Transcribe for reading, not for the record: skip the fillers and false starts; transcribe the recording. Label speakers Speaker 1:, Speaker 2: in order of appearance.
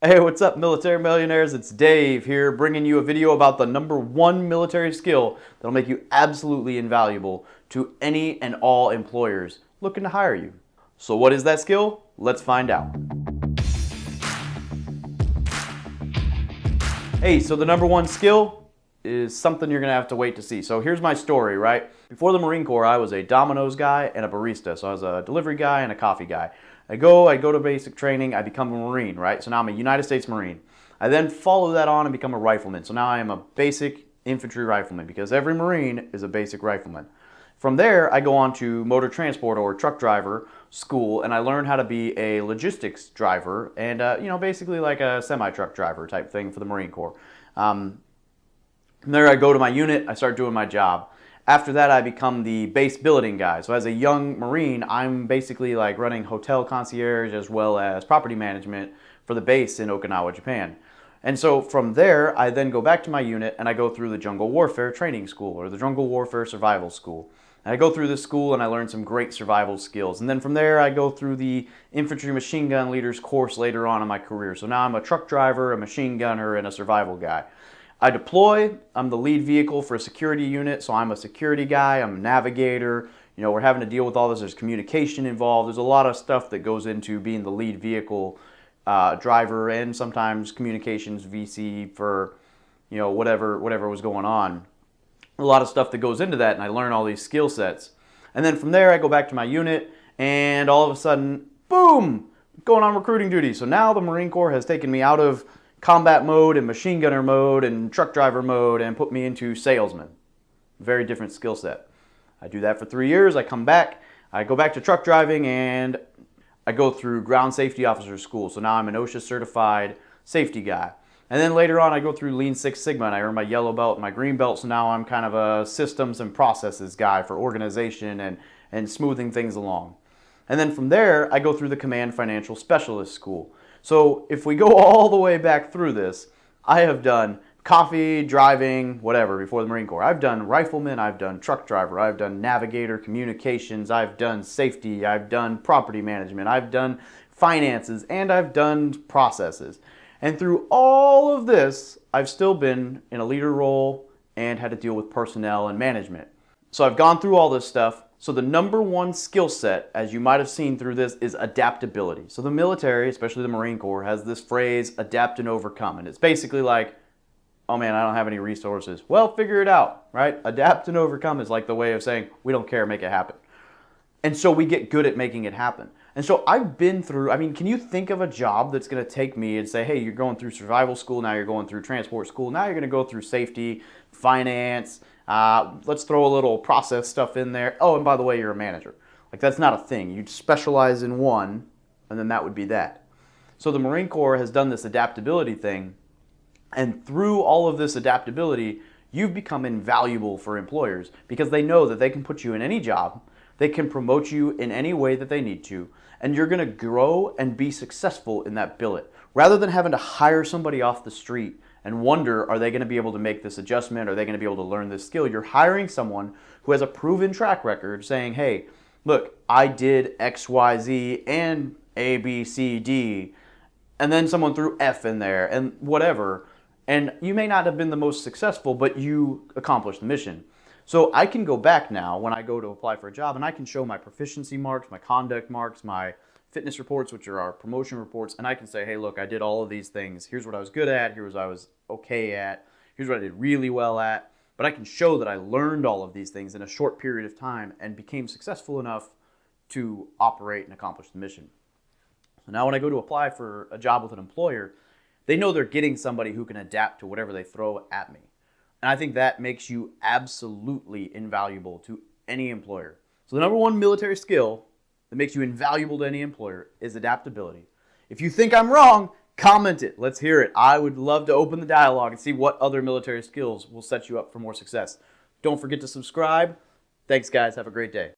Speaker 1: Hey, what's up, military millionaires? It's Dave here, bringing you a video about the #1 military skill that'll make you absolutely invaluable to any and all employers looking to hire you. So what is that skill? Let's find out. Hey, so the #1 skill is something you're gonna have to wait to see. So here's my story, right? Before the Marine Corps, I was a Domino's guy and a barista. So I was a delivery guy and a coffee guy. I go to basic training, I become a Marine, right? So now I'm a United States Marine. I then follow that on and become a rifleman. So now I am a basic infantry rifleman because every Marine is a basic rifleman. From there, I go on to motor transport or truck driver school, and I learn how to be a logistics driver and, basically like a semi-truck driver type thing for the Marine Corps. From there, I go to my unit, I start doing my job. After that, I become the base billeting guy. So as a young Marine, I'm basically like running hotel concierge as well as property management for the base in Okinawa, Japan. And so from there, I then go back to my unit and I go through the jungle warfare training school or the jungle warfare survival school. And I go through this school and I learn some great survival skills. And then from there, I go through the infantry machine gun leaders course later on in my career. So now I'm a truck driver, a machine gunner, and a survival guy. I deploy, I'm the lead vehicle for a security unit, so I'm a security guy, I'm a navigator. You know, we're having to deal with all this, there's communication involved, there's a lot of stuff that goes into being the lead vehicle driver and sometimes communications VC for, whatever was going on. A lot of stuff that goes into that, and I learn all these skill sets. And then from there, I go back to my unit, and all of a sudden, boom, going on recruiting duty. So now the Marine Corps has taken me out of combat mode and machine gunner mode and truck driver mode and put me into salesman. Very different skill set. I do that for 3 years. I come back. I go back to truck driving and I go through ground safety officer school. So now I'm an OSHA certified safety guy. And then later on I go through Lean Six Sigma and I earn my yellow belt and my green belt. So now I'm kind of a systems and processes guy for organization and smoothing things along. And then from there I go through the command financial specialist school. So if we go all the way back through this, I have done coffee, driving, whatever before the Marine Corps. I've done rifleman, I've done truck driver, I've done navigator, communications, I've done safety, I've done property management, I've done finances, and I've done processes. And through all of this, I've still been in a leader role and had to deal with personnel and management. So I've gone through all this stuff. So the #1 skill set, as you might have seen through this, is adaptability. So the military, especially the Marine Corps, has this phrase, adapt and overcome. And it's basically like, oh man, I don't have any resources. Well, figure it out, right? Adapt and overcome is like the way of saying, we don't care, make it happen. And so we get good at making it happen. And so I've been through, can you think of a job that's going to take me and say, hey, you're going through survival school, now you're going through transport school, now you're going to go through safety, finance, let's throw a little process stuff in there. Oh, and by the way, you're a manager. Like, that's not a thing. You'd specialize in one, and then that would be that. So the Marine Corps has done this adaptability thing, and through all of this adaptability, you've become invaluable for employers because they know that they can put you in any job, they can promote you in any way that they need to, and you're going to grow and be successful in that billet. Rather than having to hire somebody off the street and wonder, are they going to be able to make this adjustment? Are they going to be able to learn this skill? You're hiring someone who has a proven track record saying, hey, look, I did X, Y, Z, and A, B, C, D, and then someone threw F in there and whatever. And you may not have been the most successful, but you accomplished the mission. So I can go back now when I go to apply for a job and I can show my proficiency marks, my conduct marks, my fitness reports, which are our promotion reports, and I can say, hey, look, I did all of these things. Here's what I was good at. Here's what I was okay at. Here's what I did really well at. But I can show that I learned all of these things in a short period of time and became successful enough to operate and accomplish the mission. So now when I go to apply for a job with an employer, they know they're getting somebody who can adapt to whatever they throw at me. And I think that makes you absolutely invaluable to any employer. So the #1 military skill that makes you invaluable to any employer is adaptability. If you think I'm wrong, comment it. Let's hear it. I would love to open the dialogue and see what other military skills will set you up for more success. Don't forget to subscribe. Thanks, guys. Have a great day.